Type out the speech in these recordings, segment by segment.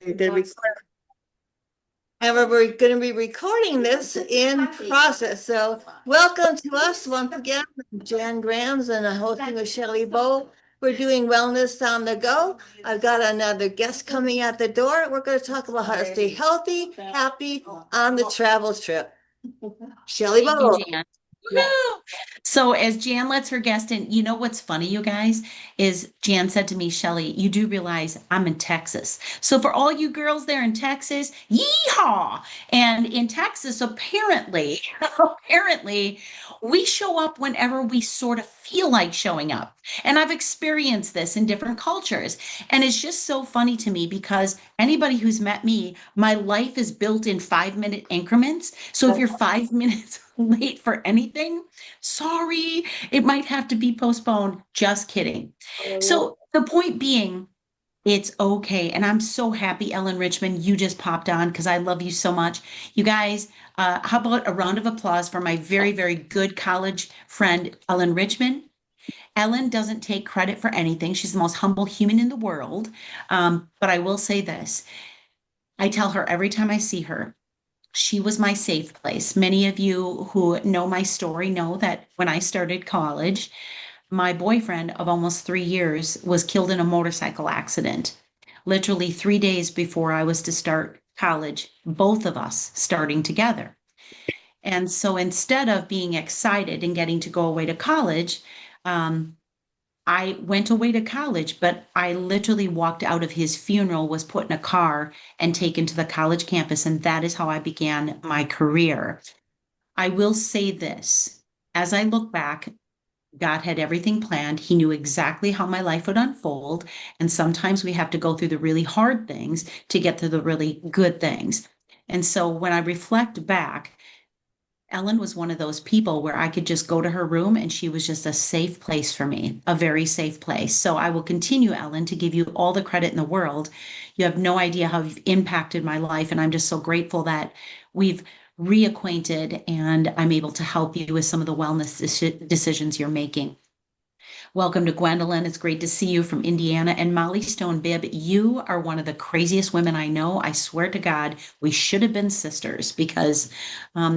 They're and we're going to be recording this in process. So, welcome to us once again. I'm Jan Grams and I'm hosting with Chele Boe. We're doing Wellness on the Go. I've got another guest coming at the door. We're going to talk about how to stay healthy, happy on the travel trip. Chele Thank you, Boe. Jan. Woo! So as Jan lets her guest in, you know what's funny, you guys, is Jan said to me, Shelly, you do realize I'm in Texas. So for all you girls there in Texas, yeehaw! And in Texas, apparently, apparently, we show up whenever we sort of feel like showing up. And I've experienced this in different cultures. And it's just so funny to me because anybody who's met me, my life is built in 5 minute increments. So if you're 5 minutes late for anything, sorry, it might have to be postponed. Just kidding. So the point being, it's okay. And I'm so happy, Ellen Richmond, you just popped on because I love you so much. You guys, how about a round of applause for my very, very good college friend, Ellen Richmond? Ellen doesn't take credit for anything. She's the most humble human in the world. But I will say this. I tell her every time I see her, she was my safe place. Many of you who know my story know that when I started college, my boyfriend of almost 3 years was killed in a motorcycle accident. Literally 3 days before I was to start college, both of us starting together. And so instead of being excited and getting to go away to college, um, I went away to college, but I literally walked out of his funeral, was put in a car and taken to the college campus. And that is how I began my career. I will say this as I look back, God had everything planned. He knew exactly how my life would unfold. And sometimes we have to go through the really hard things to get to the really good things. And so when I reflect back, Ellen was one of those people where I could just go to her room and she was just a safe place for me, a very safe place. So I will continue, Ellen, to give you all the credit in the world. You have no idea how you've impacted my life. And I'm just so grateful that we've reacquainted and I'm able to help you with some of the wellness decisions you're making. Welcome to Gwendolyn. It's great to see you from Indiana. And Molly Stone Bibb, you are one of the craziest women I know. I swear to God, we should have been sisters because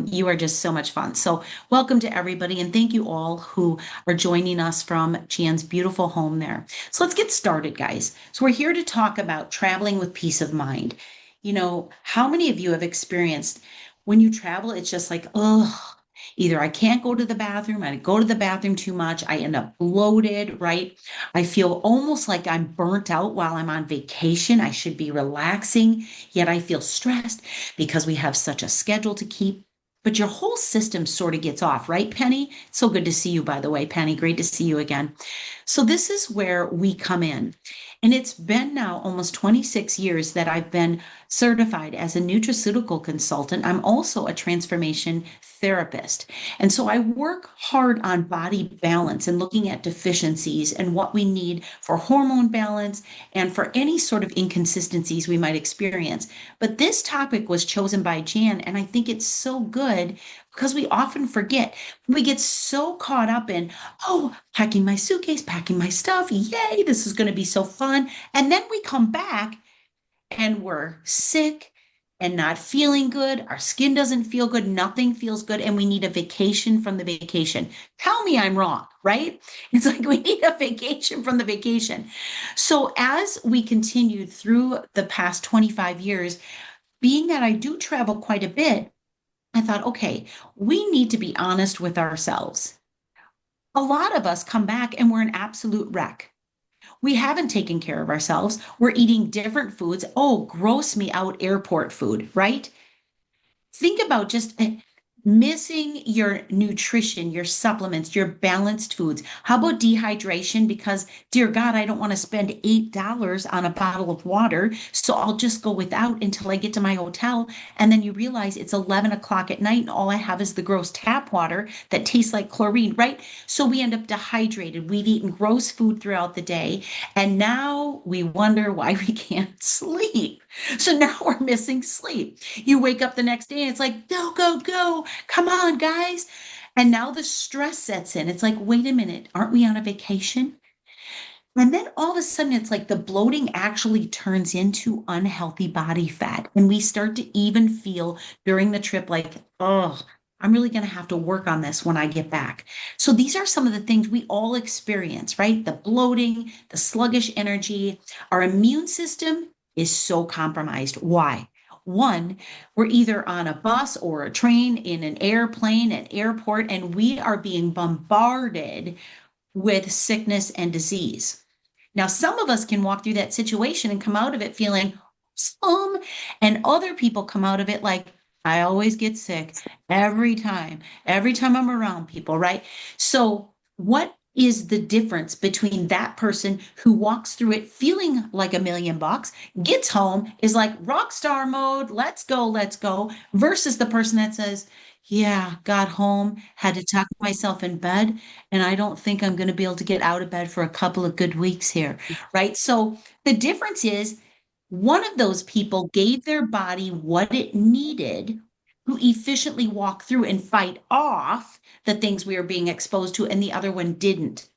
you are just so much fun. So, welcome to everybody. And thank you all who are joining us from Jan's beautiful home there. So, let's get started, guys. So, we're here to talk about traveling with peace of mind. You know, how many of you have experienced when you travel, it's just like, oh, either I can't go to the bathroom, I go to the bathroom too much, I end up bloated, right? I feel almost like I'm burnt out while I'm on vacation. I should be relaxing, yet I feel stressed because we have such a schedule to keep. But your whole system sort of gets off, right, Penny? So good to see you, by the way, Penny. Great to see you again. So, this is where we come in. And it's been now almost 26 years that I've been certified as a nutraceutical consultant. I'm also a transformation therapist. And so I work hard on body balance and looking at deficiencies and what we need for hormone balance and for any sort of inconsistencies we might experience. But this topic was chosen by Jan, and I think it's so good because we often forget. We get so caught up in, oh, packing my suitcase, packing my stuff. Yay, this is going to be so fun. And then we come back and we're sick and not feeling good. Our skin doesn't feel good. Nothing feels good. And we need a vacation from the vacation. Tell me I'm wrong, right? It's like we need a vacation from the vacation. So as we continued through the past 25 years, being that I do travel quite a bit, I thought, okay, we need to be honest with ourselves. A lot of us come back and we're an absolute wreck. We haven't taken care of ourselves. We're eating different foods. Oh, gross me out airport food, right? Think about just missing your nutrition, your supplements, your balanced foods. How about dehydration? Because, dear God, I don't want to spend $8 on a bottle of water. So I'll just go without until I get to my hotel. And then you realize it's 11 o'clock at night and all I have is the gross tap water that tastes like chlorine, right? So we end up dehydrated. We've eaten gross food throughout the day. And now we wonder why we can't sleep. So now we're missing sleep. You wake up the next day and it's like, go, go, go. Come on, guys. And now the stress sets in. It's like, wait a minute, aren't we on a vacation? And then all of a sudden, it's like the bloating actually turns into unhealthy body fat. And we start to even feel during the trip like, oh, I'm really going to have to work on this when I get back. So these are some of the things we all experience, right? The bloating, the sluggish energy. Our immune system is so compromised. Why? One, we're either on a bus or a train, in an airplane, an airport, and we are being bombarded with sickness and disease. Now, some of us can walk through that situation and come out of it feeling awesome, and other people come out of it like, I always get sick every time I'm around people, right? So, what is the difference between that person who walks through it feeling like $1 million, gets home, is like rock star mode, let's go, versus the person that says, yeah, got home, had to tuck myself in bed, and I don't think I'm going to be able to get out of bed for a couple of good weeks here, right? So the difference is one of those people gave their body what it needed to efficiently walk through and fight off the things we are being exposed to, and the other one didn't.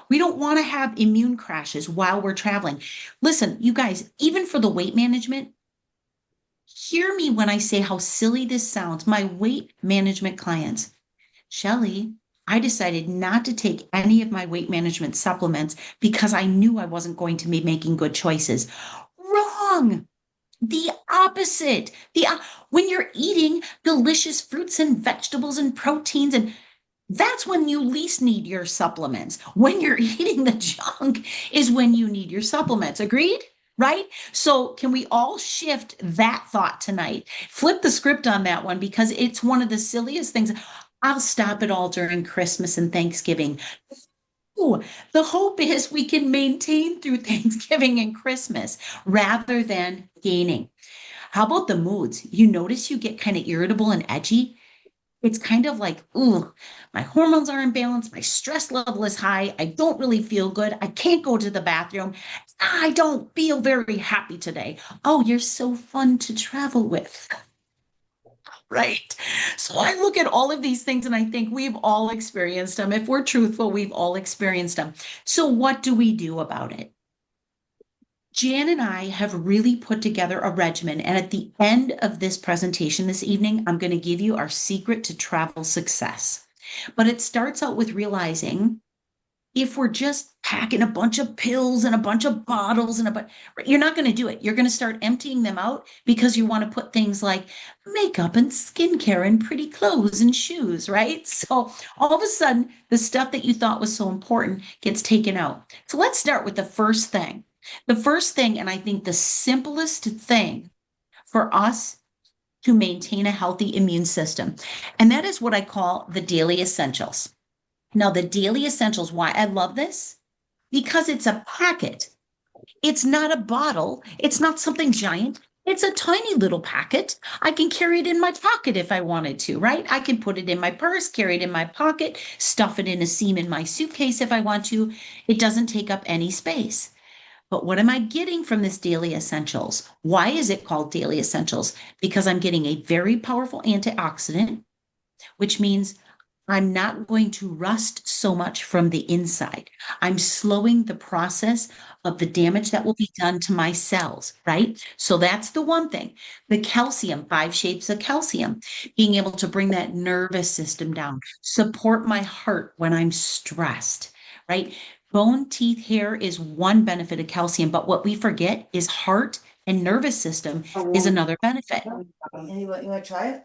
We don't want to have immune crashes while we're traveling. Listen, you guys, even for the weight management, hear me when I say how silly this sounds. My weight management clients, Shelley, I decided not to take any of my weight management supplements because I knew I wasn't going to be making good choices. Wrong. The opposite. When you're eating delicious fruits and vegetables and proteins, and that's when you least need your supplements. When you're eating the junk is when you need your supplements. Agreed? Right? So, can we all shift that thought tonight? Flip the script on that one because it's one of the silliest things. I'll stop it all during Christmas and Thanksgiving. Ooh, the hope is we can maintain through Thanksgiving and Christmas rather than gaining. How about the moods? You notice you get kind of irritable and edgy? It's kind of like, ooh, my hormones are imbalanced, my stress level is high, I don't really feel good, I can't go to the bathroom, I don't feel very happy today. Oh, you're so fun to travel with, right? So I look at all of these things and I think we've all experienced them. If we're truthful, we've all experienced them. So what do we do about it? Jan and I have really put together a regimen. And at the end of this presentation this evening, I'm going to give you our secret to travel success. But it starts out with realizing if we're just packing a bunch of pills and a bunch of bottles and you're not going to do it. You're going to start emptying them out because you want to put things like makeup and skincare and pretty clothes and shoes, right? So all of a sudden, the stuff that you thought was so important gets taken out. So let's start with the first thing. The first thing, and I think the simplest thing for us to maintain a healthy immune system, and that is what I call the daily essentials. Now, the daily essentials, why I love this? Because it's a packet. It's not a bottle. It's not something giant. It's a tiny little packet. I can carry it in my pocket if I wanted to, right? I can put it in my purse, carry it in my pocket, stuff it in a seam in my suitcase if I want to. It doesn't take up any space. But what am I getting from this daily essentials? Why is it called daily essentials? Because I'm getting a very powerful antioxidant, which means I'm not going to rust so much from the inside. I'm slowing the process of the damage that will be done to my cells, right? So that's the one thing. The calcium, 5 shapes of calcium, being able to bring that nervous system down, support my heart when I'm stressed, right? Bone, teeth, hair is one benefit of calcium, but what we forget is heart and nervous system is another benefit. And you want to try it?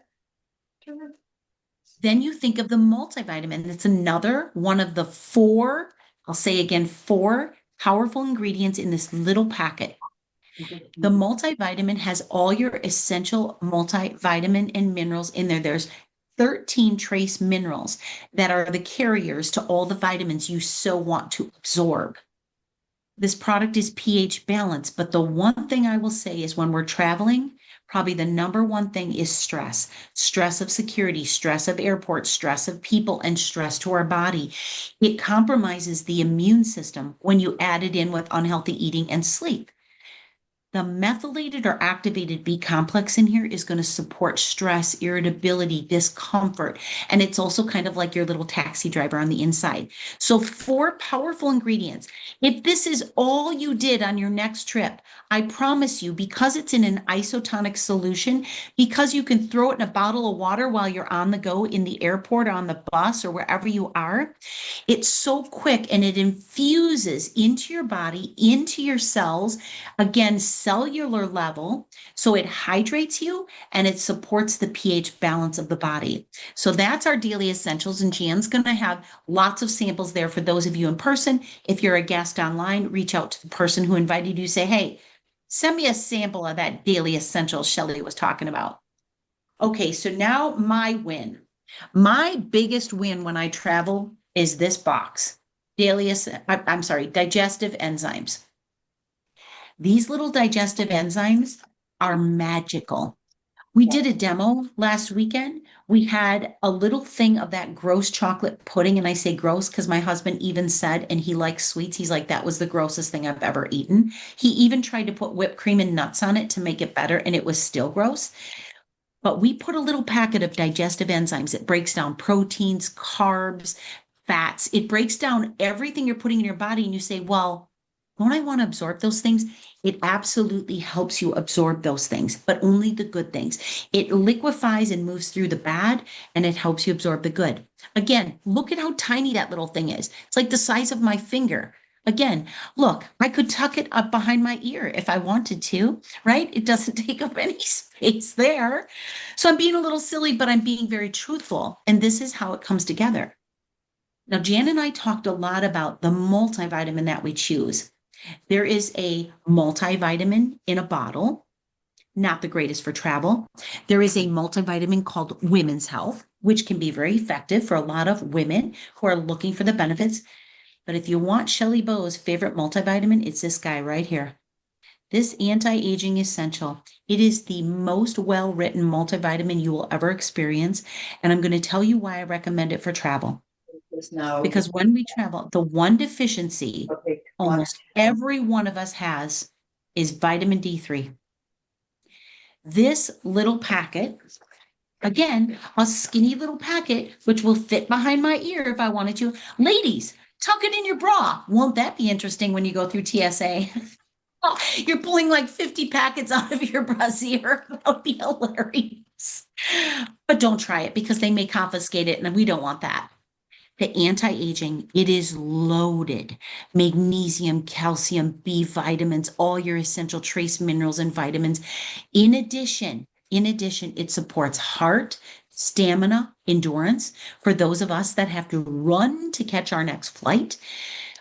Then you think of the multivitamin. It's another one of the four, I'll say again, four powerful ingredients in this little packet. The multivitamin has all your essential multivitamin and minerals in there. There's 13 trace minerals that are the carriers to all the vitamins you so want to absorb. This product is pH balanced, but the one thing I will say is when we're traveling, probably the number one thing is stress. Stress of security, stress of airports, stress of people, and stress to our body. It compromises the immune system when you add it in with unhealthy eating and sleep. The methylated or activated B complex in here is going to support stress, irritability, discomfort, and it's also kind of like your little taxi driver on the inside. So, four powerful ingredients. If this is all you did on your next trip, I promise you, because it's in an isotonic solution, because you can throw it in a bottle of water while you're on the go in the airport or on the bus or wherever you are, it's so quick and it infuses into your body, into your cells, again, cellular level. So it hydrates you and it supports the pH balance of the body. So that's our daily essentials. And Jan's going to have lots of samples there for those of you in person. If you're a guest online, reach out to the person who invited you, say, hey, send me a sample of that daily essentials Chele was talking about. Okay, so now my win. My biggest win when I travel is this box. I'm sorry, digestive enzymes. These little digestive enzymes are magical. We did a demo last weekend. We had a little thing of that gross chocolate pudding. And I say gross because my husband even said, and he likes sweets. He's like, that was the grossest thing I've ever eaten. He even tried to put whipped cream and nuts on it to make it better, and it was still gross. But we put a little packet of digestive enzymes. It breaks down proteins, carbs, fats. It breaks down everything you're putting in your body. And you say, well, don't I want to absorb those things? It absolutely helps you absorb those things, but only the good things. It liquefies and moves through the bad, and it helps you absorb the good. Again, look at how tiny that little thing is. It's like the size of my finger. Again, look, I could tuck it up behind my ear if I wanted to, right? It doesn't take up any space there. So I'm being a little silly, but I'm being very truthful. And this is how it comes together. Now, Jan and I talked a lot about the multivitamin that we choose. There is a multivitamin in a bottle, not the greatest for travel. There is a multivitamin called Women's Health, which can be very effective for a lot of women who are looking for the benefits. But if you want Chele Boe's favorite multivitamin, it's this guy right here. This anti-aging essential. It is the most well-written multivitamin you will ever experience. And I'm going to tell you why I recommend it for travel. Because when we travel, the one deficiency almost every one of us has is vitamin D3. This little packet, again, a skinny little packet, which will fit behind my ear if I wanted to. Ladies, tuck it in your bra. Won't that be interesting when you go through TSA? Oh, you're pulling like 50 packets out of your brassiere. That would be hilarious. But don't try it because they may confiscate it, and we don't want that. The anti-aging, it is loaded. Magnesium, calcium, B vitamins, all your essential trace minerals and vitamins. In addition, it supports heart, stamina, endurance for those of us that have to run to catch our next flight.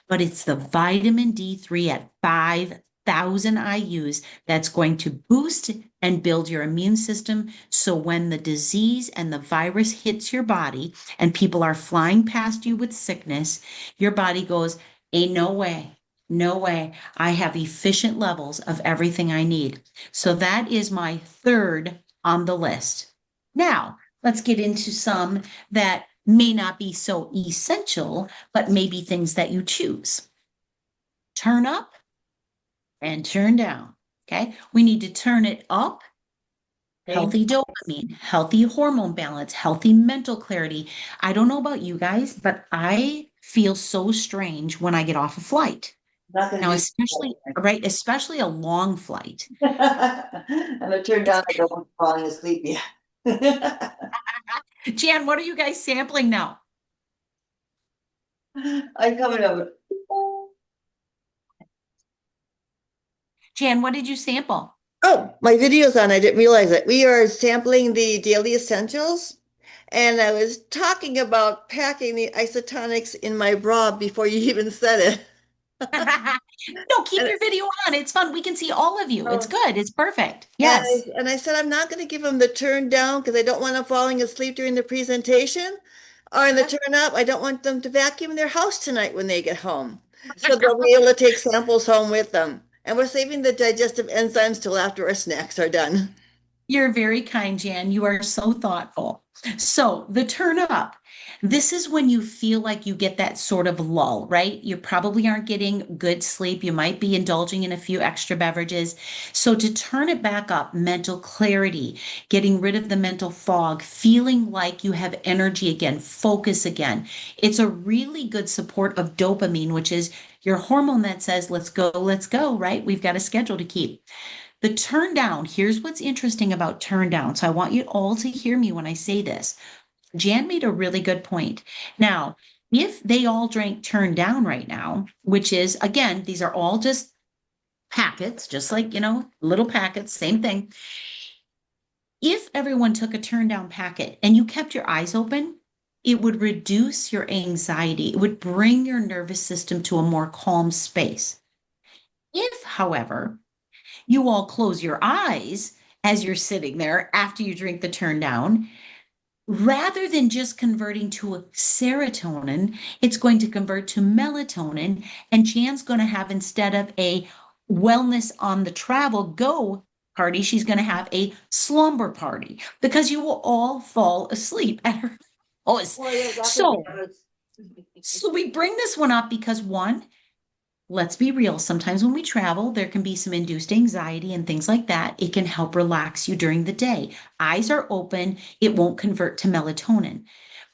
But it's the vitamin D3 at 5,000 IUs that's going to boost and build your immune system. So when the disease and the virus hits your body and people are flying past you with sickness, your body goes, ain't no way. No way. I have efficient levels of everything I need. So that is my third on the list. Now, let's get into some that may not be so essential, but maybe things that you choose. Turn up and turn down. Okay. We need to turn it up. Healthy dopamine, healthy hormone balance, healthy mental clarity. I don't know about you guys, but I feel so strange when I get off a flight. Now, especially, right, especially a long flight. I'm gonna turn down. I don't want falling asleep yet. Jan, what are you guys sampling now? I'm coming over. Jan, what did you sample? Oh, my video's on. I didn't realize it. We are sampling the daily essentials, and I was talking about packing the isotonics in my bra before you even said it. No, keep And, your video on. It's fun. We can see all of you. It's oh, good. It's perfect. and Yes. I said I'm not going to give them the turn down because I don't want them falling asleep during the presentation, or in the turn up. I don't want them to vacuum their house tonight when they get home. So they'll be able to take samples home with them. And we're saving the digestive enzymes till after our snacks are done. You're very kind, Jan. You are so thoughtful. So, the turn up. This is when you feel like you get that sort of lull, right? You probably aren't getting good sleep. You might be indulging in a few extra beverages. So, to turn it back up, mental clarity, getting rid of the mental fog, feeling like you have energy again, focus again. It's a really good support of dopamine, which is your hormone that says, let's go, right? We've got a schedule to keep. The turn down, here's what's interesting about turn down. So I want you all to hear me when I say this. Jan made a really good point. Now, if they all drank turn down right now, which is, again, these are all just packets, just like, little packets, same thing. If everyone took a turn down packet and you kept your eyes open, it would reduce your anxiety. It would bring your nervous system to a more calm space. If, however, you all close your eyes as you're sitting there after you drink the turn down, rather than just converting to a serotonin, it's going to convert to melatonin. And Jan's going to have, instead of a wellness on the travel go party, she's going to have a slumber party because you will all fall asleep at her house. Well, yeah, that's what So, so we bring this one up because one, let's be real. Sometimes when we travel, there can be some induced anxiety and things like that. It can help relax you during the day. Eyes are open, it won't convert to melatonin.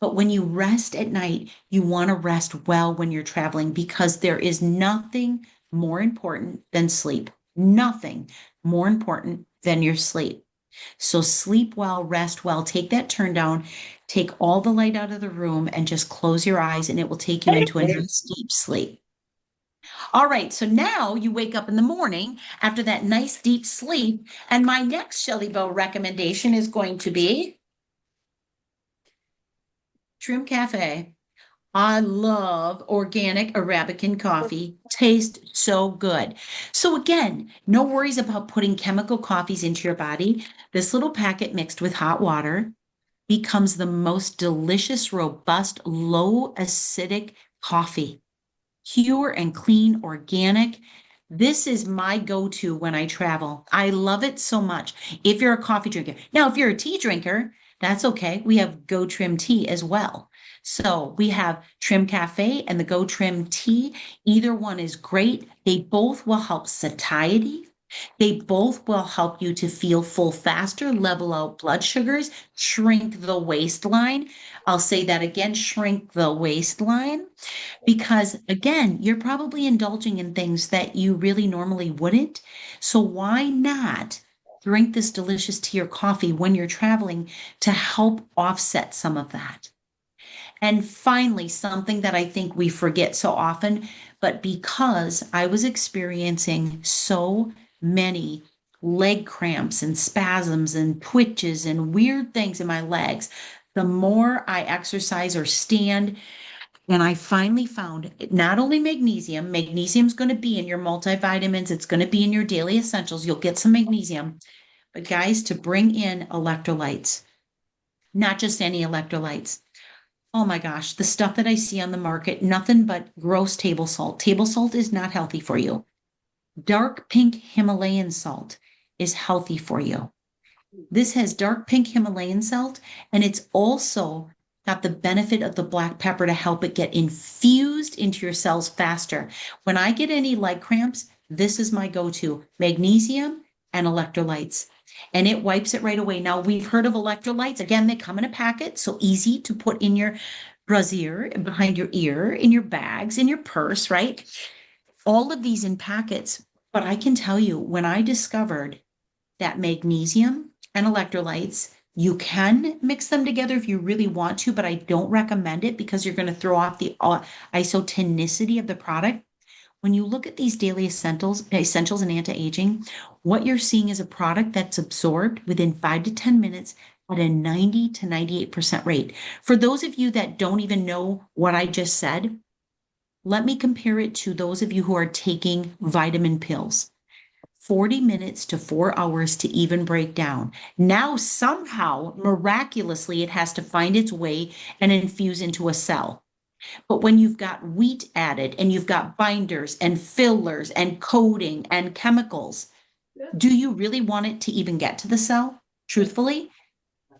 But when you rest at night, you want to rest well when you're traveling because there is nothing more important than sleep. Nothing more important than your sleep. So sleep well, rest well, take that turn down, take all the light out of the room, and just close your eyes, and it will take you into a nice deep sleep. All right, so now you wake up in the morning after that nice deep sleep, and my next Shelley Bow recommendation is going to be Trim Cafe. I love organic Arabican coffee. Tastes so good. So again, no worries about putting chemical coffees into your body. This little packet mixed with hot water becomes the most delicious, robust, low acidic coffee. Pure and clean, organic. This is my go-to when I travel. I love it so much. If you're a coffee drinker. Now, if you're a tea drinker, that's okay. We have Go Trim tea as well. So we have Trim Cafe and the Go Trim tea. Either one is great. They both will help satiety. They both will help you to feel full faster, level out blood sugars, shrink the waistline. I'll say that again, shrink the waistline. Because again, you're probably indulging in things that you really normally wouldn't. So why not drink this delicious tea or coffee when you're traveling to help offset some of that? And finally, something that I think we forget so often, but because I was experiencing so many leg cramps and spasms and twitches and weird things in my legs, the more I exercise or stand, and I finally found not only magnesium, magnesium's going to be in your multivitamins, it's going to be in your daily essentials. You'll get some magnesium, but guys, to bring in electrolytes, not just any electrolytes. Oh my gosh, the stuff that I see on the market, nothing but gross table salt. Table salt is not healthy for you. Dark pink Himalayan salt is healthy for you. This has dark pink Himalayan salt, and it's also got the benefit of the black pepper to help it get infused into your cells faster. When I get any leg cramps, this is my go-to, magnesium and electrolytes. And it wipes it right away. Now, we've heard of electrolytes. Again, they come in a packet, so easy to put in your brassiere, behind your ear, in your bags, in your purse, right? All of these in packets. But I can tell you, when I discovered that magnesium and electrolytes, you can mix them together if you really want to, but I don't recommend it because you're going to throw off the isotonicity of the product. When you look at these daily essentials and anti-aging, what you're seeing is a product that's absorbed within 5 to 10 minutes at a 90 to 98% rate. For those of you that don't even know what I just said, let me compare it to those of you who are taking vitamin pills. 40 minutes to 4 hours to even break down. Now, somehow, miraculously, it has to find its way and infuse into a cell. But when you've got wheat added and you've got binders and fillers and coating and chemicals, do you really want it to even get to the cell? truthfully?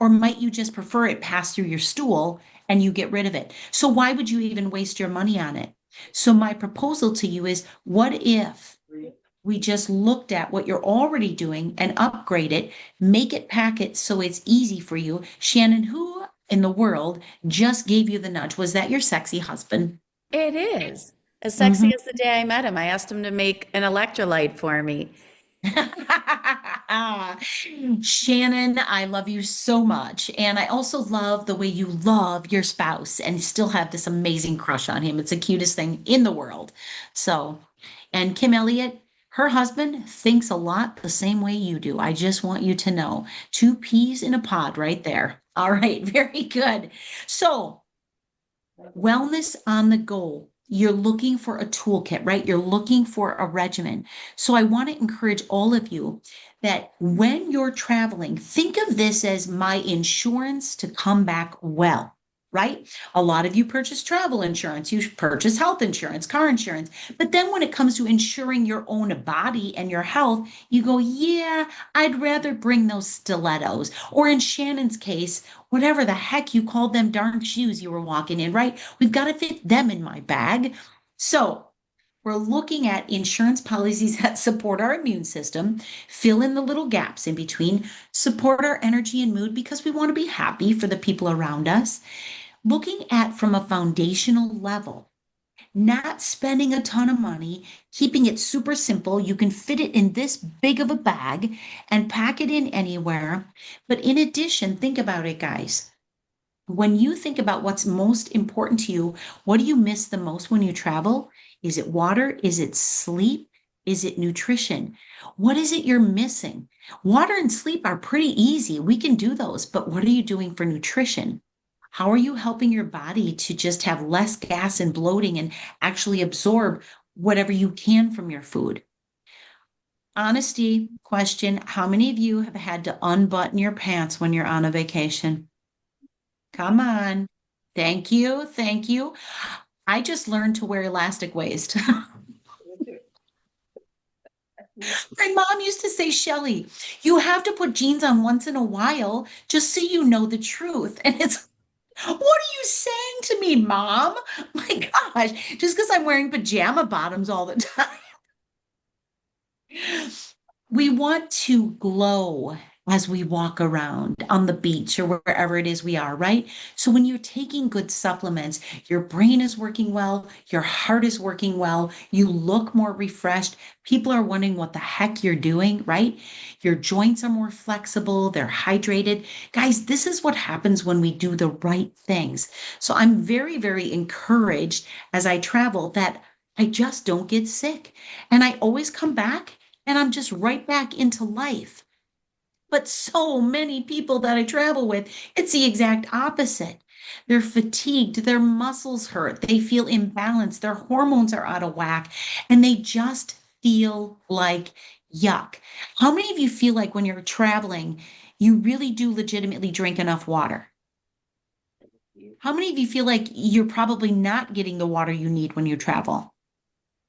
Or might you just prefer it pass through your stool and you get rid of it? So why would you even waste your money on it? So my proposal to you is, what if we just looked at what you're already doing and upgrade it, make it pack it so it's easy for you? Shannon, who in the world just gave you the nudge? Was that your sexy husband? It is. As sexy Mhm. as the day I met him, I asked him to make an electrolyte for me. Shannon, I love you so much. And I also love the way you love your spouse and still have this amazing crush on him. It's the cutest thing in the world. So, and Kim Elliott, her husband thinks a lot the same way you do. I just want you to know. Two peas in a pod right there. All right, very good. So, wellness on the go. You're looking for a toolkit, right? You're looking for a regimen. So I want to encourage all of you that when you're traveling, think of this as my insurance to come back well, right? A lot of you purchase travel insurance, you purchase health insurance, car insurance. But then when it comes to insuring your own body and your health, you go, yeah, I'd rather bring those stilettos. Or in Shannon's case, whatever the heck you called them darn shoes you were walking in, right? We've got to fit them in my bag. So we're looking at insurance policies that support our immune system, fill in the little gaps in between, support our energy and mood because we want to be happy for the people around us. Looking at from a foundational level, not spending a ton of money, keeping it super simple. You can fit it in this big of a bag and pack it in anywhere. But in addition, think about it, guys. When you think about what's most important to you, what do you miss the most when you travel? Is it water? Is it sleep? Is it nutrition? What is it you're missing? Water and sleep are pretty easy. We can do those, but what are you doing for nutrition? How are you helping your body to just have less gas and bloating and actually absorb whatever you can from your food? Honesty question. How many of you have had to unbutton your pants when you're on a vacation? Come on. Thank you. Thank you. I just learned to wear elastic waist. My mom used to say, Shelly, you have to put jeans on once in a while just so you know the truth. And it's, what are you saying to me, mom? My gosh, just because I'm wearing pajama bottoms all the time. We want to glow as we walk around on the beach or wherever it is we are, right? So when you're taking good supplements, your brain is working well, your heart is working well, you look more refreshed. People are wondering what the heck you're doing, right? Your joints are more flexible, they're hydrated. Guys, this is what happens when we do the right things. So I'm very, very encouraged as I travel that I just don't get sick. And I always come back and I'm just right back into life. But so many people that I travel with, it's the exact opposite. They're fatigued, their muscles hurt, they feel imbalanced, their hormones are out of whack, and they just feel like yuck. How many of you feel like when you're traveling, you really do legitimately drink enough water? How many of you feel like you're probably not getting the water you need when you travel?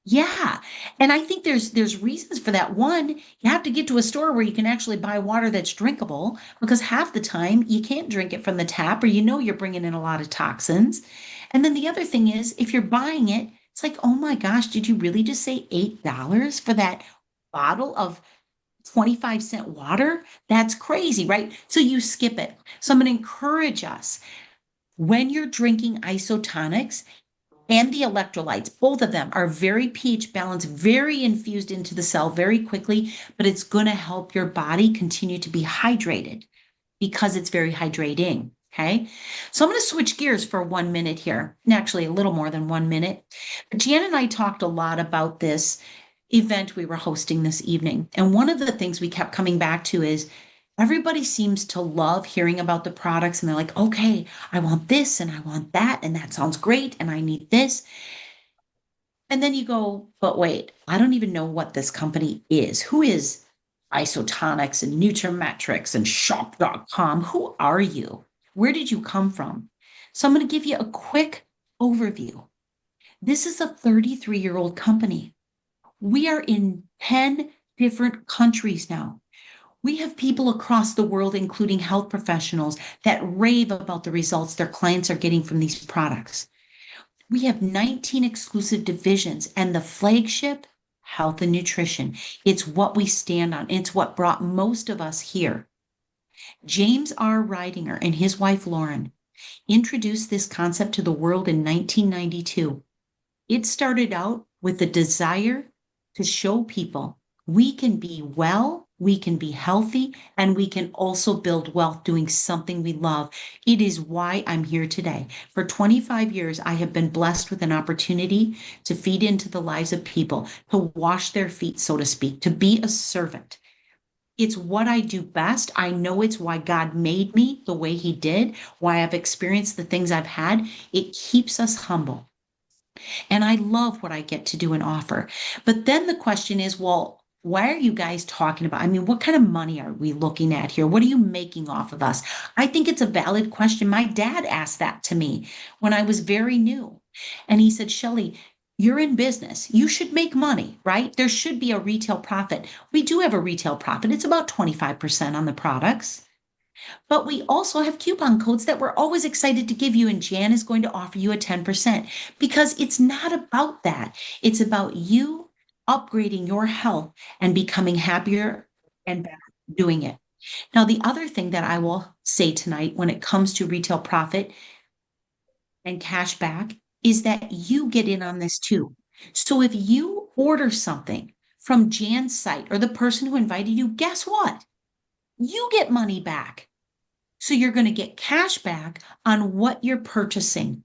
Yeah. And I think there's reasons for that. One, you have to get to a store where you can actually buy water that's drinkable because half the time you can't drink it from the tap or you know you're bringing in a lot of toxins. And then the other thing is if you're buying it, it's like, "Oh my gosh, did you really just say $8 for that bottle of 25-cent water? That's crazy, right?" So you skip it. So I'm going to encourage us when you're drinking isotonics, and the electrolytes, both of them are very pH balanced, very infused into the cell very quickly, but it's going to help your body continue to be hydrated because it's very hydrating. Okay. So I'm going to switch gears for 1 minute here, and actually a little more than 1 minute. But Jan and I talked a lot about this event we were hosting this evening. And one of the things we kept coming back to is everybody seems to love hearing about the products and they're like, okay, I want this and I want that, and that sounds great, and I need this. And then you go, but wait, I don't even know what this company is. Who is Isotonix and Nutrimetrics and Shop.com? Who are you? Where did you come from? So I'm going to give you a quick overview. This is a 33-year-old company. We are in 10 different countries now. We have people across the world, including health professionals, that rave about the results their clients are getting from these products. We have 19 exclusive divisions, and the flagship, health and nutrition. It's what we stand on. It's what brought most of us here. James R. Ridinger and his wife Lauren introduced this concept to the world in 1992. It started out with the desire to show people we can be well, we can be healthy, and we can also build wealth doing something we love. It is why I'm here today. For 25 years, I have been blessed with an opportunity to feed into the lives of people, to wash their feet, so to speak, to be a servant. It's what I do best. I know it's why God made me the way He did, why I've experienced the things I've had. It keeps us humble. And I love what I get to do and offer. But then the question is, well, why are you guys talking about? I mean, what kind of money are we looking at here? What are you making off of us? I think it's a valid question. My dad asked that to me when I was very new. And he said, Shelley, you're in business. You should make money, right? There should be a retail profit. We do have a retail profit. It's about 25% on the products. But we also have coupon codes that we're always excited to give you, and Jan is going to offer you a 10% because it's not about that. It's about you upgrading your health and becoming happier and better doing it. Now, the other thing that I will say tonight when it comes to retail profit and cash back is that you get in on this too. So if you order something from Jan's site or the person who invited you, guess what? You get money back. So you're going to get cash back on what you're purchasing.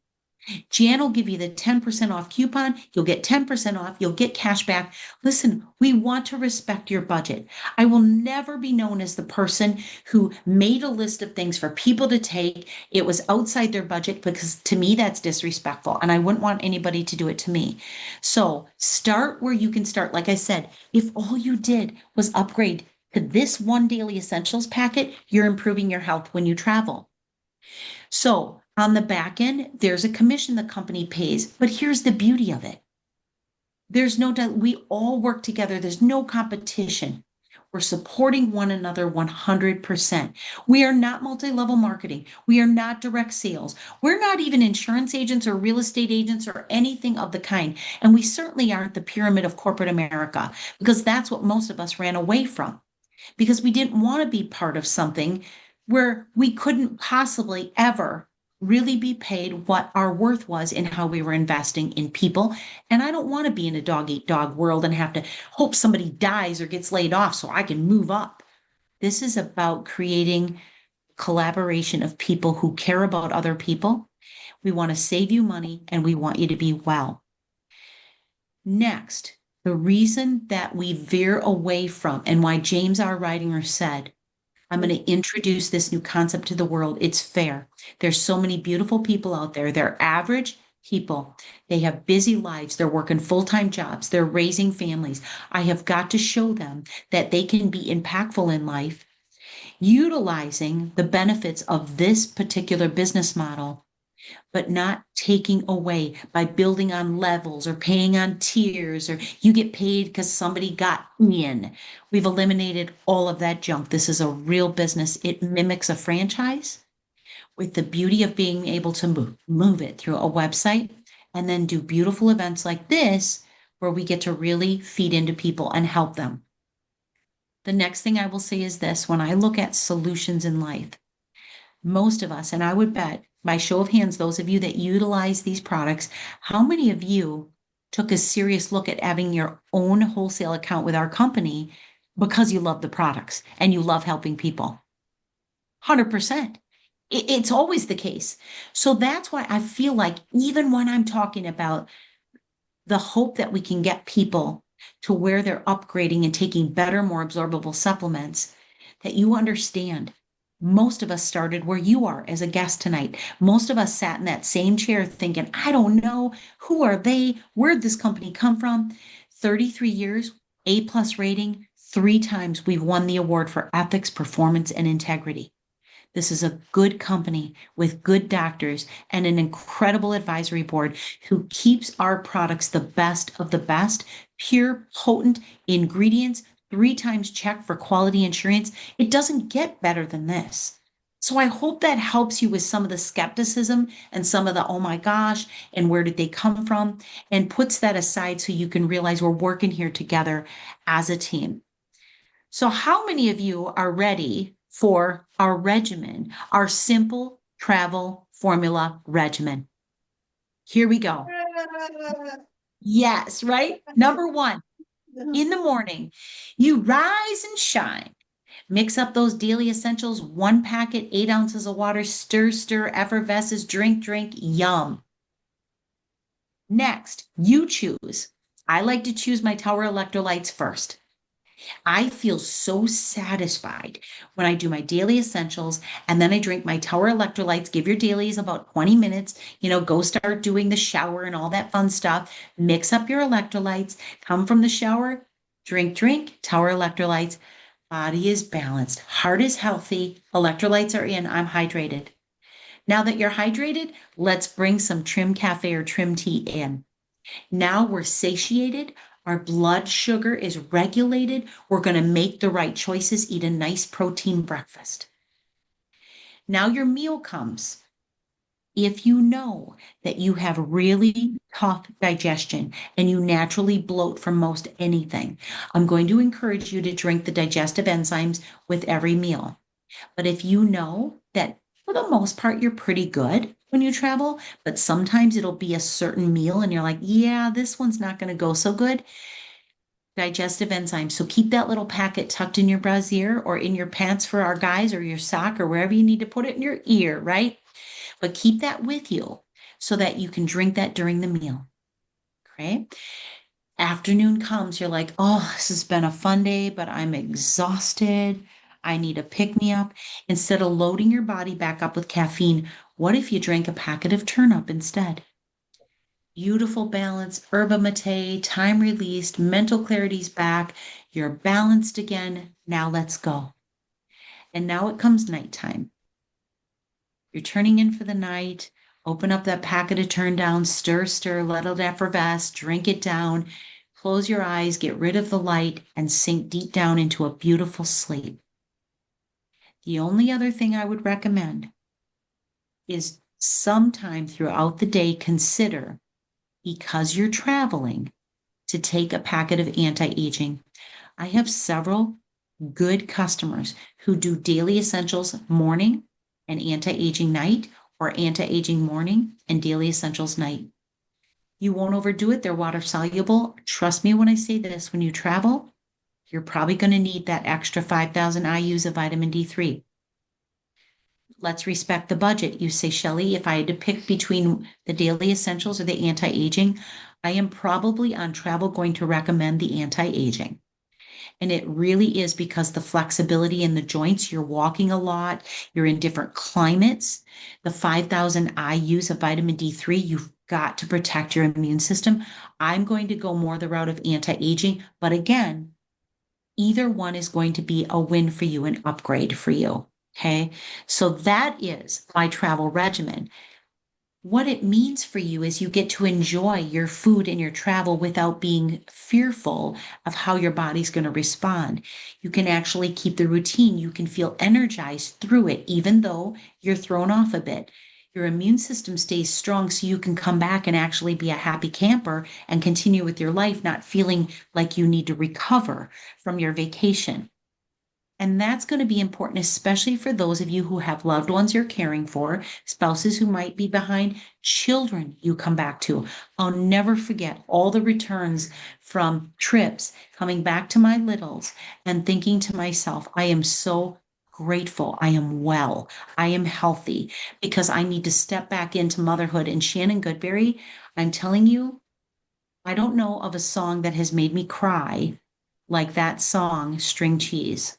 Jan will give you the 10% off coupon. You'll get 10% off. You'll get cash back. Listen, we want to respect your budget. I will never be known as the person who made a list of things for people to take. It was outside their budget because to me, that's disrespectful. And I wouldn't want anybody to do it to me. So start where you can start. Like I said, if all you did was upgrade to this one daily essentials packet, you're improving your health when you travel. So on the back end, there's a commission the company pays, but here's the beauty of it. There's no doubt we all work together. There's no competition. We're supporting one another 100%. We are not multi-level marketing. We are not direct sales. We're not even insurance agents or real estate agents or anything of the kind. And we certainly aren't the pyramid of corporate America because that's what most of us ran away from because we didn't want to be part of something where we couldn't possibly ever really be paid what our worth was in how we were investing in people. And I don't want to be in a dog eat dog world and have to hope somebody dies or gets laid off so I can move up. This is about creating collaboration of people who care about other people. We want to save you money and we want you to be well. Next, the reason that we veer away from and why James R. Ridinger said, I'm going to introduce this new concept to the world. It's fair. There's so many beautiful people out there. They're average people. They have busy lives. They're working full-time jobs. They're raising families. I have got to show them that they can be impactful in life, utilizing the benefits of this particular business model, but not taking away by building on levels or paying on tiers or you get paid because somebody got in. We've eliminated all of that junk. This is a real business. It mimics a franchise with the beauty of being able to move it through a website and then do beautiful events like this where we get to really feed into people and help them. The next thing I will say is this: when I look at solutions in life, most of us, and I would bet by show of hands, those of you that utilize these products, how many of you took a serious look at having your own wholesale account with our company because you love the products and you love helping people? 100%. It's always the case. So that's why I feel like even when I'm talking about the hope that we can get people to where they're upgrading and taking better, more absorbable supplements, that you understand most of us started where you are as a guest tonight. Most of us sat in that same chair thinking, I don't know, who are they? Where'd this company come from? 33 years, A+ rating, 3 times we've won the award for ethics, performance, and integrity. This is a good company with good doctors and an incredible advisory board who keeps our products the best of the best, pure, potent ingredients, 3 times checked for quality insurance. It doesn't get better than this. So I hope that helps you with some of the skepticism and some of the, oh my gosh, and where did they come from? And puts that aside so you can realize we're working here together as a team. So, how many of you are ready for our regimen, our simple travel formula regimen? Here we go. Yes, right? Number one, in the morning, you rise and shine. Mix up those daily essentials, 1 packet, 8 ounces of water, stir, stir, effervesces, drink, drink, yum. Next, you choose. I like to choose my Tower electrolytes first. I feel so satisfied when I do my daily essentials and then I drink my Tower electrolytes. Give your dailies about 20 minutes, go start doing the shower and all that fun stuff. Mix up your electrolytes, come from the shower, drink, drink, Tower electrolytes. Body is balanced, heart is healthy, electrolytes are in, I'm hydrated. Now that you're hydrated, let's bring some Trim Cafe or Trim Tea in. Now we're satiated. Our blood sugar is regulated. We're going to make the right choices, eat a nice protein breakfast. Now your meal comes. If you know that you have really tough digestion and you naturally bloat from most anything, I'm going to encourage you to drink the digestive enzymes with every meal. But if you know that for the most part, you're pretty good when you travel, but sometimes it'll be a certain meal and you're like, yeah, this one's not going to go so good. Digestive enzymes. So keep that little packet tucked in your brassiere or in your pants for our guys or your sock or wherever you need to put it in your ear, right? But keep that with you so that you can drink that during the meal. Okay. Afternoon comes, you're like, oh, this has been a fun day, but I'm exhausted. I need a pick me up. Instead of loading your body back up with caffeine, what if you drank a packet of Turn Up instead? Beautiful balance, yerba mate, time released, mental clarity's back. You're balanced again. Now let's go. And now it comes nighttime. You're turning in for the night. Open up that packet of turn down, stir, stir, let it effervesce, drink it down. Close your eyes, get rid of the light, and sink deep down into a beautiful sleep. The only other thing I would recommend is sometime throughout the day, consider, because you're traveling, to take a packet of anti-aging. I have several good customers who do daily essentials morning and anti-aging night, or anti-aging morning and daily essentials night. You won't overdo it. They're water soluble. Trust me when I say this, when you travel, you're probably going to need that extra 5,000 IUs of vitamin D3. Let's respect the budget. You say, Shelley, if I had to pick between the daily essentials or the anti-aging, I am probably on travel going to recommend the anti-aging. And it really is because the flexibility in the joints, you're walking a lot, you're in different climates. The 5,000 IUs of vitamin D3, you've got to protect your immune system. I'm going to go more the route of anti-aging, but again, either one is going to be a win for you, an upgrade for you. Okay. So that is my travel regimen. What it means for you is you get to enjoy your food and your travel without being fearful of how your body's going to respond. You can actually keep the routine. You can feel energized through it, even though you're thrown off a bit. Your immune system stays strong so you can come back and actually be a happy camper and continue with your life, not feeling like you need to recover from your vacation. And that's going to be important, especially for those of you who have loved ones you're caring for, spouses who might be behind, children you come back to. I'll never forget all the returns from trips, coming back to my littles and thinking to myself, I am so grateful. I am well. I am healthy because I need to step back into motherhood. And Shannon Goodberry, I'm telling you, I don't know of a song that has made me cry like that song, String Cheese.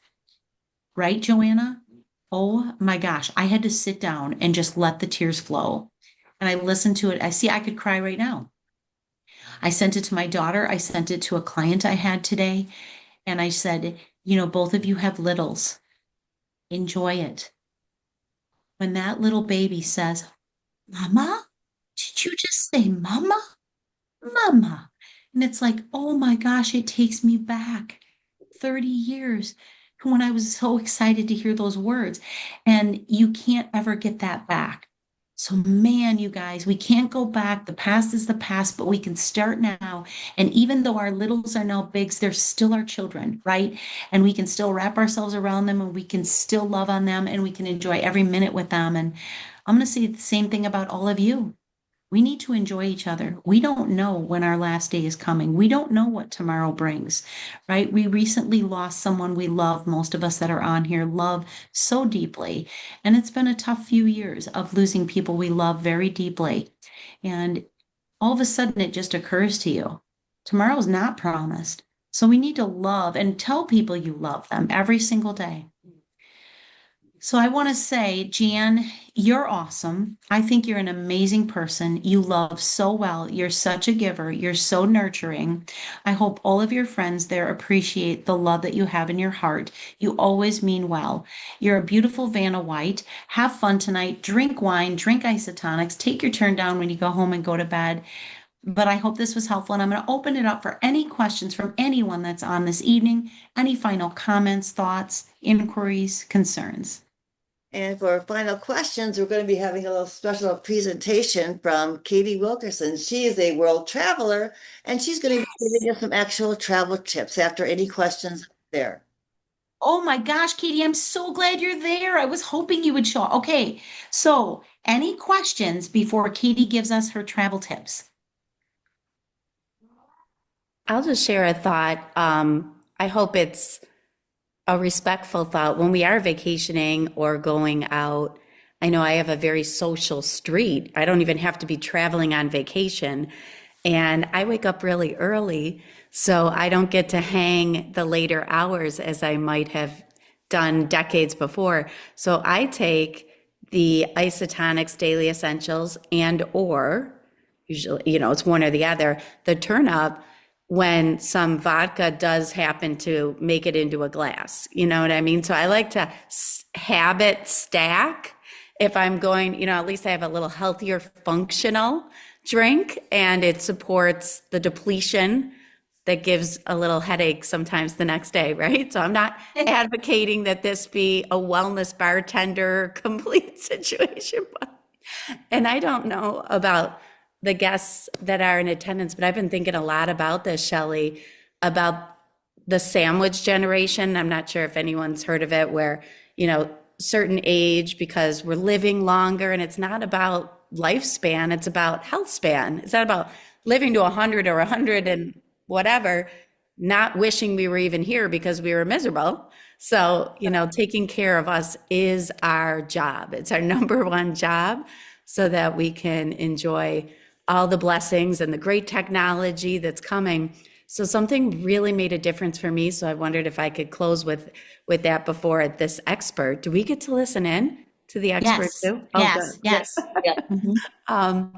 Right, Joanna? Oh my gosh, I had to sit down and just let the tears flow. And I listened to it. I see I could cry right now. I sent it to my daughter. I sent it to a client I had today. And I said, both of you have littles. Enjoy it. When that little baby says, Mama, did you just say mama? Mama. And it's like, oh my gosh, it takes me back. 30 years when I was so excited to hear those words. And you can't ever get that back. So, man, you guys, we can't go back. The past is the past, but we can start now. And even though our littles are now bigs, they're still our children, right? And we can still wrap ourselves around them and we can still love on them and we can enjoy every minute with them. And I'm going to say the same thing about all of you. We need to enjoy each other. We don't know when our last day is coming. We don't know what tomorrow brings, right? We recently lost someone we love, most of us that are on here love so deeply. And it's been a tough few years of losing people we love very deeply. And all of a sudden it just occurs to you tomorrow's not promised. So we need to love and tell people you love them every single day. So I want to say, Jan, you're awesome. I think you're an amazing person. You love so well. You're such a giver. You're so nurturing. I hope all of your friends there appreciate the love that you have in your heart. You always mean well. You're a beautiful Vanna White. Have fun tonight. Drink wine, drink Isotonix. Take your turn down when you go home and go to bed. But I hope this was helpful, and I'm going to open it up for any questions from anyone that's on this evening. Any final comments, thoughts, inquiries, concerns? And for final questions, we're going to be having a little special presentation from Katie Wilkerson. She is a world traveler, and she's going to be giving us some actual travel tips after any questions there. Oh my gosh, Katie, I'm so glad you're there. I was hoping you would show up. Okay, so any questions before Katie gives us her travel tips? I'll just share a thought. I hope it's a respectful thought. When we are vacationing or going out, I know I have a very social street. I don't even have to be traveling on vacation. And I wake up really early, so I don't get to hang the later hours as I might have done decades before. So I take the Isotonix Daily Essentials and or usually, it's one or the other, the turn up when some vodka does happen to make it into a glass. You know what I mean? So I like to habit stack if I'm going, at least I have a little healthier functional drink and it supports the depletion that gives a little headache sometimes the next day, right? So I'm not advocating that this be a wellness bartender complete situation. And I don't know about the guests that are in attendance, but I've been thinking a lot about this, Shelley, about the sandwich generation. I'm not sure if anyone's heard of it, where, certain age, because we're living longer and it's not about lifespan, it's about health span. It's not about living to 100 or 100 and whatever, not wishing we were even here because we were miserable. So, taking care of us is our job. It's our number one job so that we can enjoy all the blessings and the great technology that's coming. So something really made a difference for me. So I wondered if I could close with that before this expert. Do we get to listen in to the expert Yes, too? Oh, yes, good. yes. Mhm. Um,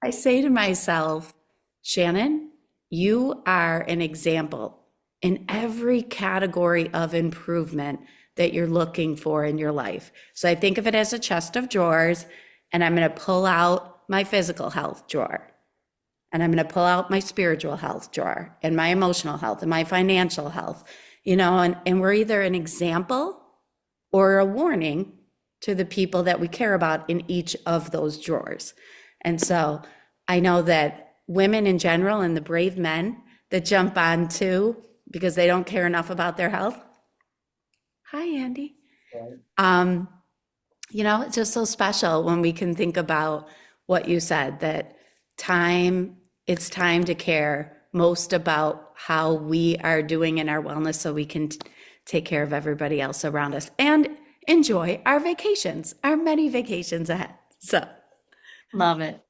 I say to myself, Shannon, you are an example in every category of improvement that you're looking for in your life. So I think of it as a chest of drawers, and I'm going to pull out my physical health drawer, and I'm going to pull out my spiritual health drawer, and my emotional health, and my financial health, and we're either an example or a warning to the people that we care about in each of those drawers. And so I know that women in general and the brave men that jump on too because they don't care enough about their health. Hi, Andy. Um, it's just so special when we can think about what you said, that it's time to care most about how we are doing in our wellness so we can take care of everybody else around us and enjoy our vacations, our many vacations ahead. So Love it.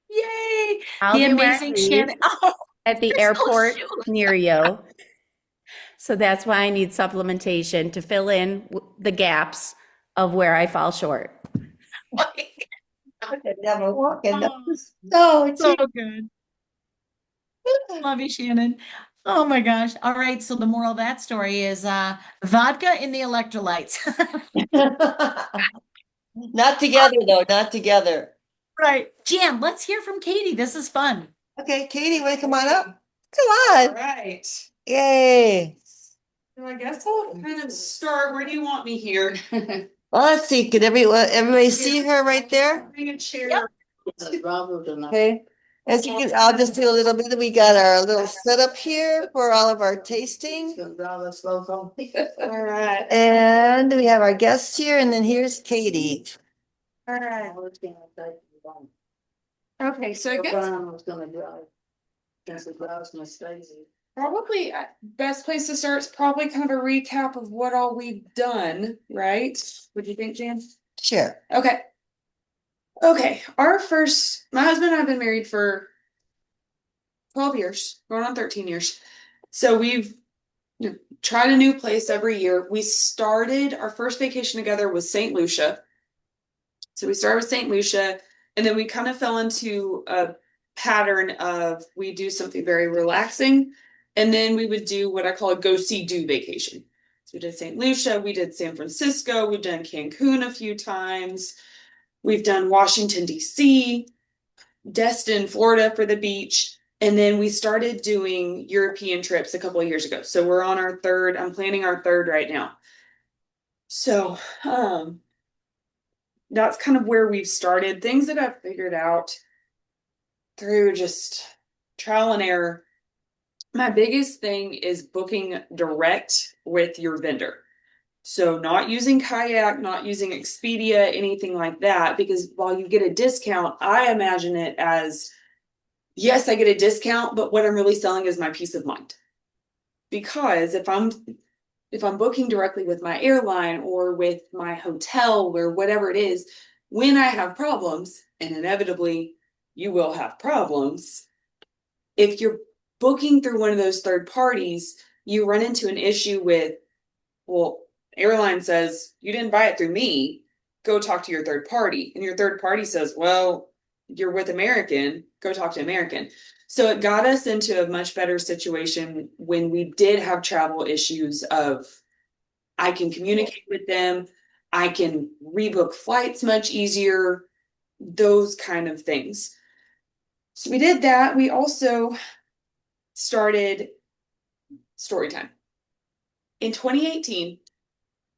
Yay! I'll The be wearing amazing these Shannon. Oh, at the they're so airport cute. near you. So that's why I need supplementation to fill in the gaps of where I fall short. I could never walk in that. Oh, So so good. Love you, Shannon. Oh my gosh. All right. So the moral of that story is vodka in the electrolytes. not together though, not together. Right. Jan, let's hear from Katie. This is fun. Okay, Katie, want to come on up? Come on. All right. Yay. So I guess I'll kind of start. Where do you want me here? Well, let's see. Could everybody see her right there? Bring a chair. Okay. As you can, I'll just do a little bit. We got our little setup here for all of our tasting. All right. And we have our guests here, and then here's Katie. All right. Okay, so I guess probably best place to start is probably kind of a recap of what all we've done, right? What do you think, Jan? Sure. Okay. Okay, my husband and I have been married for 12 years, going on 13 years. So we've tried a new place every year. We started our first vacation together was St. Lucia. So we started with St. Lucia, and then we kind of fell into a pattern of we do something very relaxing, and then we would do what I call a go see do vacation. So we did St. Lucia, we did San Francisco, we've done Cancun a few times, we've done Washington, D.C., Destin, Florida for the beach. And then we started doing European trips a couple of years ago. So we're on our third, I'm planning our third right now. So that's kind of where we've started. Things that I've figured out through just trial and error. My biggest thing is booking direct with your vendor. So not using Kayak, not using Expedia, anything like that, because while you get a discount, I imagine it as, yes, I get a discount, but what I'm really selling is my peace of mind. Because if I'm booking directly with my airline or with my hotel or whatever it is, when I have problems, and inevitably you will have problems, if you're booking through one of those third parties, you run into an issue with, well, airline says you didn't buy it through me, go talk to your third party. And your third party says, well, you're with American, go talk to American. So it got us into a much better situation when we did have travel issues of I can communicate with them, I can rebook flights much easier, those kind of things. So we did that. We also started story time. In 2018,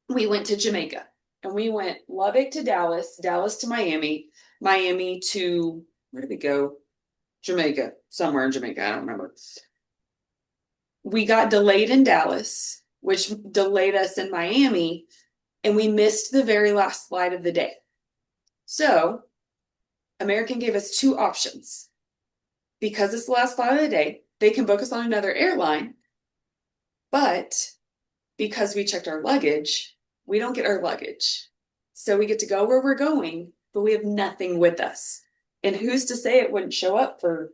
we went to Jamaica and we went Lubbock to Dallas, Dallas to Miami, Miami to, where did we go? Jamaica, somewhere in Jamaica, I don't remember. We got delayed in Dallas, which delayed us in Miami, and we missed the very last flight of the day. So American gave us two options. Because it's the last flight of the day, they can book us on another airline, but because we checked our luggage, we don't get our luggage. So we get to go where we're going, but we have nothing with us. And who's to say it wouldn't show up for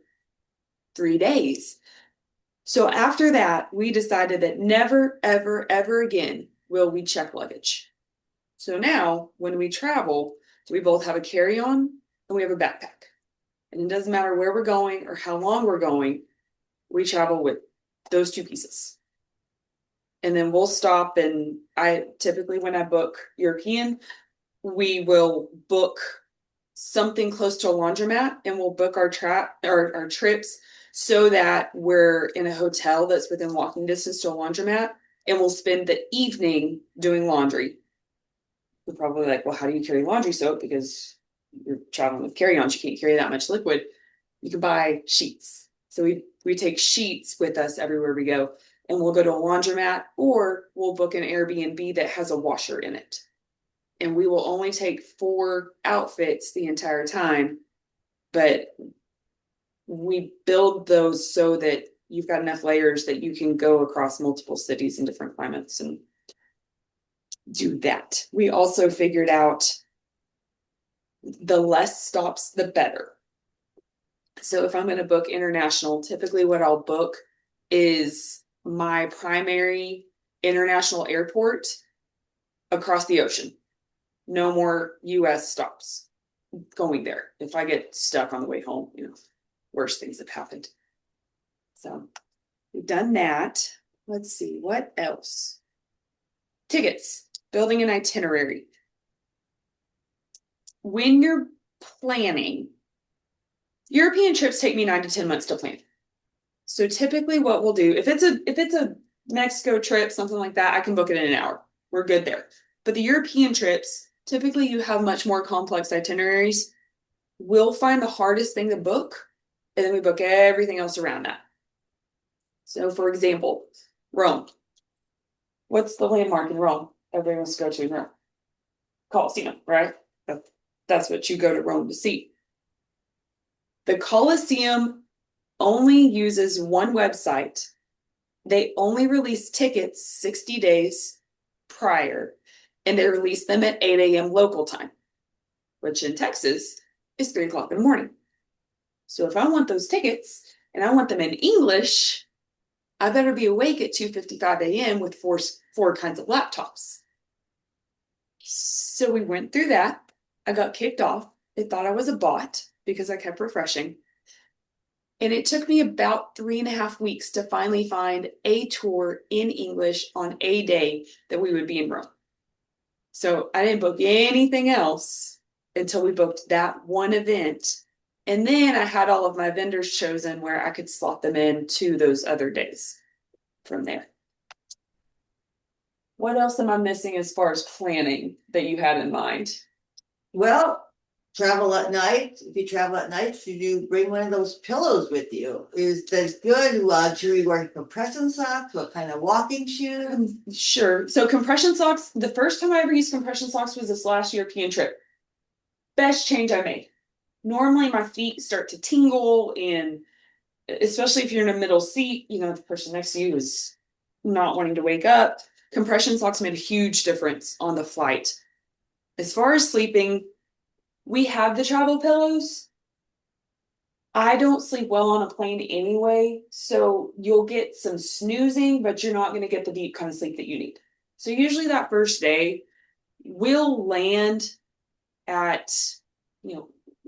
3 days? So after that, we decided that never, ever, ever again will we check luggage. So now when we travel, we both have a carry-on and we have a backpack. And it doesn't matter where we're going or how long we're going, we travel with those two pieces. And then we'll stop, and I typically, when I book European, we will book something close to a laundromat, and we'll book our trips so that we're in a hotel that's within walking distance to a laundromat, and we'll spend the evening doing laundry. We're probably like, well, how do you carry laundry soap? Because you're traveling with carry-ons, you can't carry that much liquid. You can buy sheets. So we take sheets with us everywhere we go. And we'll go to a laundromat or we'll book an Airbnb that has a washer in it. And we will only take 4 outfits the entire time, but we build those so that you've got enough layers that you can go across multiple cities and different climates and do that. We also figured out the less stops, the better. So if I'm going to book international, typically what I'll book is my primary international airport across the ocean. No more US stops going there. If I get stuck on the way home, worse things have happened. So we've done that. Let's see, what else? Tickets, building an itinerary. When you're planning, European trips take me 9 to 10 months to plan. So typically what we'll do, if it's a Mexico trip, something like that, I can book it in an hour. We're good there. But the European trips, typically you have much more complex itineraries. We'll find the hardest thing to book, and then we book everything else around that. So for example, Rome. What's the landmark in Rome everybody wants to go to in Rome? Colosseum, right? That's what you go to Rome to see. The Colosseum only uses one website. They only release tickets 60 days prior, and they release them at 8 a.m. local time, which in Texas is 3 o'clock in the morning. So if I want those tickets and I want them in English, I better be awake at 2:55 a.m. with four kinds of laptops. So we went through that. I got kicked off. They thought I was a bot because I kept refreshing. And it took me about 3.5 weeks to finally find a tour in English on a day that we would be in Rome. So I didn't book anything else until we booked that one event. And then I had all of my vendors chosen where I could slot them in to those other days from there. What else am I missing as far as planning that you had in mind? Well, travel at night. If you travel at night, should you bring one of those pillows with you? Is that good? Should we wear compression socks? What kind of walking shoes? Sure. So compression socks, the first time I ever used compression socks was this last European trip. Best change I made. Normally my feet start to tingle, and especially if you're in a middle seat, the person next to you is not wanting to wake up. Compression socks made a huge difference on the flight. As far as sleeping, we have the travel pillows. I don't sleep well on a plane anyway, so you'll get some snoozing, but you're not going to get the deep kind of sleep that you need. So usually that first day, we'll land at,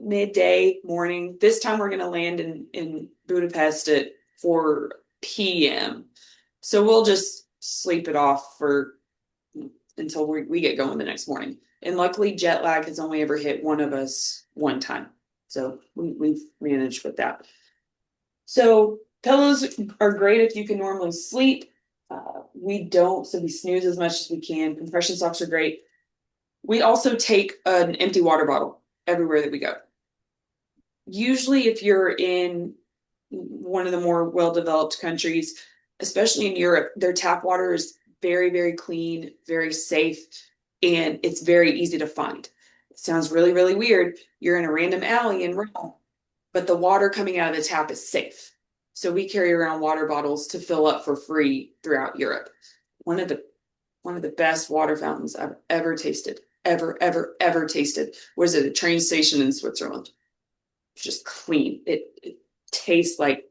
midday morning. This time we're going to land in Budapest at 4 p.m. So we'll just sleep it off until we get going the next morning. And luckily jet lag has only ever hit one of us one time. So we've managed with that. So pillows are great if you can normally sleep. We don't, so we snooze as much as we can. Compression socks are great. We also take an empty water bottle everywhere that we go. Usually if you're in one of the more well-developed countries, especially in Europe, their tap water is very, very clean, very safe, and it's very easy to find. It sounds really, really weird. You're in a random alley in Rome, but the water coming out of the tap is safe. So we carry around water bottles to fill up for free throughout Europe. One of the best water fountains I've ever tasted, ever tasted, was at a train station in Switzerland. It's just clean. It tastes like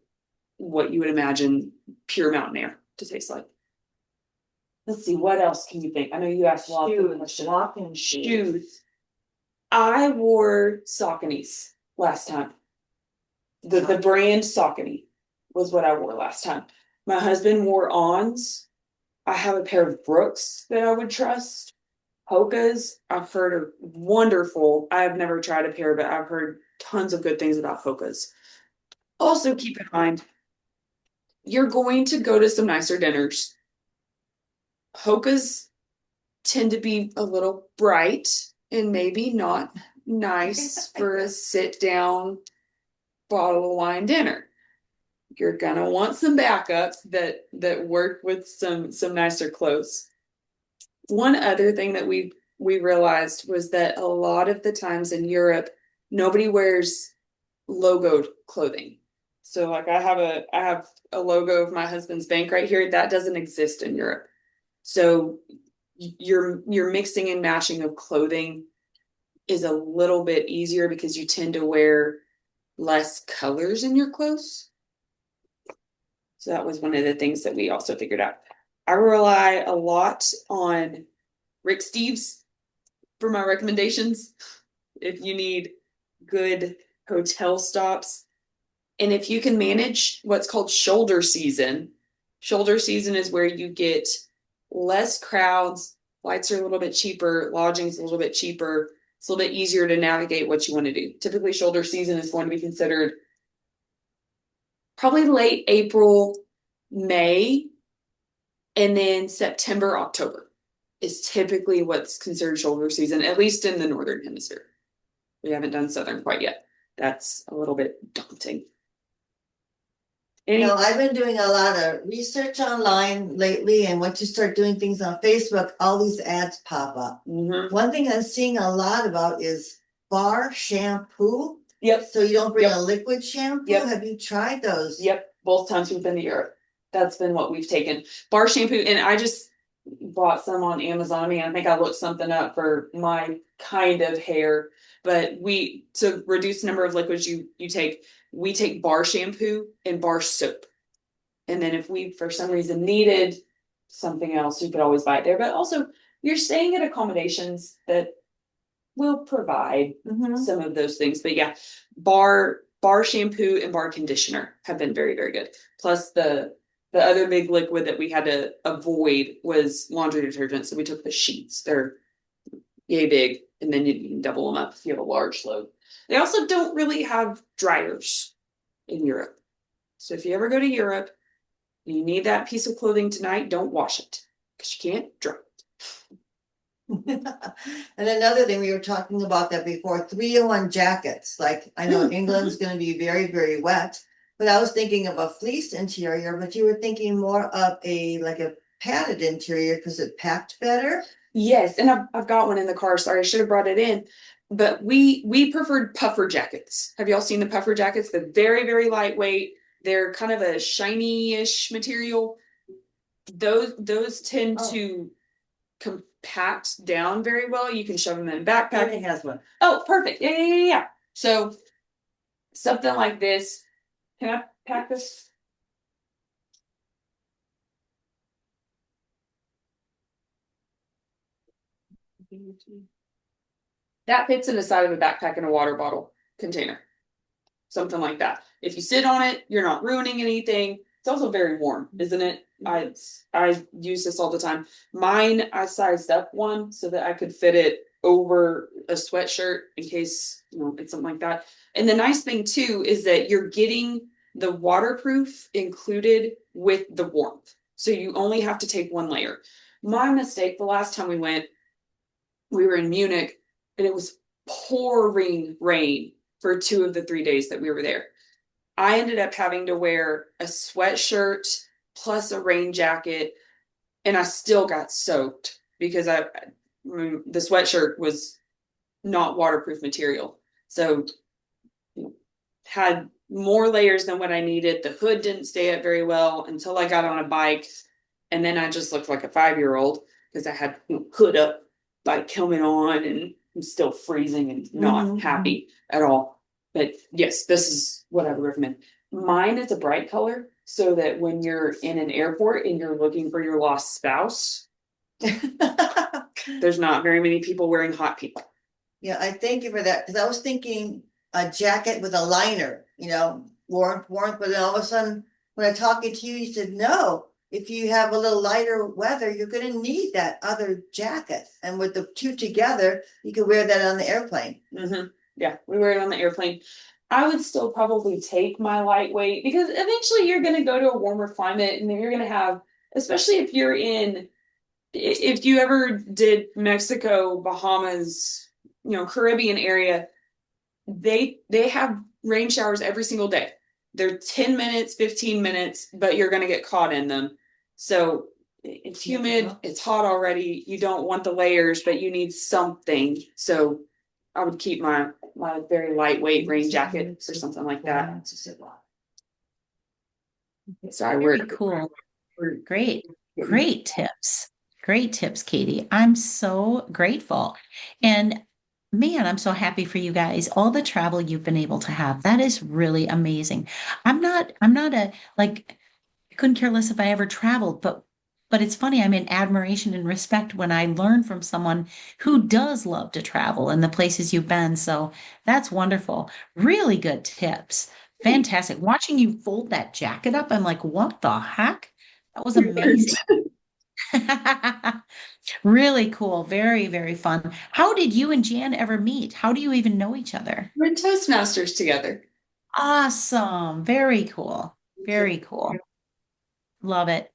what you would imagine pure mountain air to taste like. Let's see, what else can you think? I know you asked a lot of questions. Walking Shoes. I wore Saucony's last time. The brand Saucony was what I wore last time. My husband wore Ons. I have a pair of Brooks that I would trust. Hoka's, I've heard are wonderful. I've never tried a pair, but I've heard tons of good things about Hoka's. Also, keep in mind, you're going to go to some nicer dinners. Hoka's tend to be a little bright and maybe not nice for a sit down bottle of wine dinner. You're gonna want some backups that work with some nicer clothes. One other thing that we realized was that a lot of the times in Europe, nobody wears logoed clothing. So like I have a logo of my husband's bank right here. That doesn't exist in Europe. So your mixing and matching of clothing is a little bit easier because you tend to wear less colors in your clothes. So that was one of the things that we also figured out. I rely a lot on Rick Steves for my recommendations. If you need good hotel stops, and if you can manage what's called shoulder season is where you get less crowds, flights are a little bit cheaper, lodging's a little bit cheaper. It's a little bit easier to navigate what you want to do. Typically, shoulder season is going to be considered probably late April, May, and then September, October is typically what's considered shoulder season, at least in the northern hemisphere. We haven't done southern quite yet. That's a little bit daunting. I've been doing a lot of research online lately, and once you start doing things on Facebook, all these ads pop up. Mhm. One thing I'm seeing a lot about is bar shampoo. Yep. So you don't bring Yep. a liquid shampoo? Yep. Have you tried those? Yep. Both times we've been to Europe. That's been what we've taken. Bar shampoo, and I just bought some on Amazon. I mean, I think I looked something up for my kind of hair, but to reduce the number of liquids you take, we take bar shampoo and bar soap. And then if we for some reason needed something else, you could always buy it there. But also you're staying at accommodations that will provide some of those things. But yeah, bar shampoo and bar conditioner have been very, very good. Plus the other big liquid that we had to avoid was laundry detergent. So we took the sheets. They're yay big, and then you can double them up if you have a large load. They also don't really have dryers in Europe. So if you ever go to Europe and you need that piece of clothing tonight, don't wash it because you can't dry it. And another thing, we were talking about that before, 3-in-1 jackets. Like, I know England's going to be very, very wet, but I was thinking of a fleece interior, but you were thinking more of like a padded interior because it packed better. Yes, and I've got one in the car. Sorry, I should have brought it in. But we preferred puffer jackets. Have y'all seen the puffer jackets? They're very, very lightweight. They're kind of a shiny-ish material. Those tend to compact down very well. You can shove them in a backpack. It has one. Oh, perfect. Yeah. So something like this. Can I pack this? That fits in the side of a backpack in a water bottle container. Something like that. If you sit on it, you're not ruining anything. It's also very warm, isn't it? I use this all the time. Mine, I sized up one so that I could fit it over a sweatshirt in case, it's something like that. And the nice thing too is that you're getting the waterproof included with the warmth. So you only have to take one layer. My mistake the last time we were in Munich and it was pouring rain for 2 of the 3 days that we were there. I ended up having to wear a sweatshirt plus a rain jacket, and I still got soaked because the sweatshirt was not waterproof material. So had more layers than what I needed. The hood didn't stay up very well until I got on a bike, and then I just looked like a 5-year-old because I had hood up, bike helmet on, and I'm still freezing and not happy at all. But yes, this is what I would recommend. Mine is a bright color so that when you're in an airport and you're looking for your lost spouse, there's not very many people wearing hot people. Yeah, I thank you for that because I was thinking a jacket with a liner, warmth, but then all of a sudden when I'm talking to you, you said, no, if you have a little lighter weather, you're going to need that other jacket. And with the two together, you can wear that on the airplane. Yeah, we wear it on the airplane. I would still probably take my lightweight because eventually you're going to go to a warmer climate and you're going to have, especially if you ever did Mexico, Bahamas, Caribbean area, they have rain showers every single day. They're 10 minutes, 15 minutes, but you're going to get caught in them. So it's humid, it's hot already. You don't want the layers, but you need something. So I would keep my very lightweight rain jacket or something like that. Sorry, Very cool. Great tips. Great tips, Katie. I'm so grateful. And man, I'm so happy for you guys. All the travel you've been able to have. That is really amazing. I'm not I couldn't care less if I ever traveled, but it's funny, I'm in admiration and respect when I learn from someone who does love to travel and the places you've been. So that's wonderful. Really good tips. Fantastic. Watching you fold that jacket up, I'm like, what the heck? That was amazing. Really cool. Very, very fun. How did you and Jan ever meet? How do you even know each other? We're Toastmasters together. Awesome. Very cool. Very cool. Love it.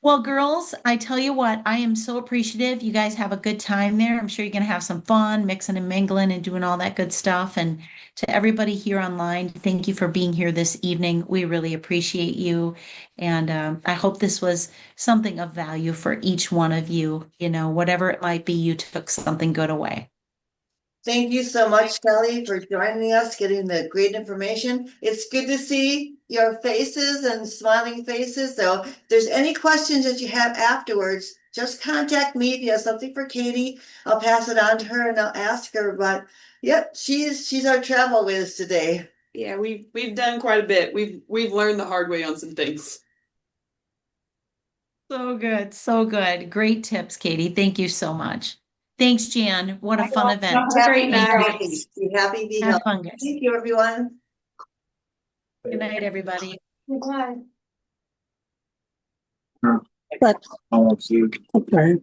Well, girls, I tell you what, I am so appreciative. You guys have a good time there. I'm sure you're going to have some fun mixing and mingling and doing all that good stuff. And to everybody here online, thank you for being here this evening. We really appreciate you. And I hope this was something of value for each one of you. You know, whatever it might be, you took something good away. Thank you so much, Kelly, for joining us, getting the great information. It's good to see your faces and smiling faces. So if there's any questions that you have afterwards, just contact me. If you have something for Katie, I'll pass it on to her and I'll ask her. But yep, she's our travel whiz today. Yeah, we've done quite a bit. We've learned the hard way on some things. So good. So good. Great tips, Katie. Thank you so much. Thanks, Jan. What a fun event. Have a great Be Thank night. you. healthy. Be happy, be Have healthy. fun, guys. Thank you, everyone. Good night, everybody. Goodbye. But, okay.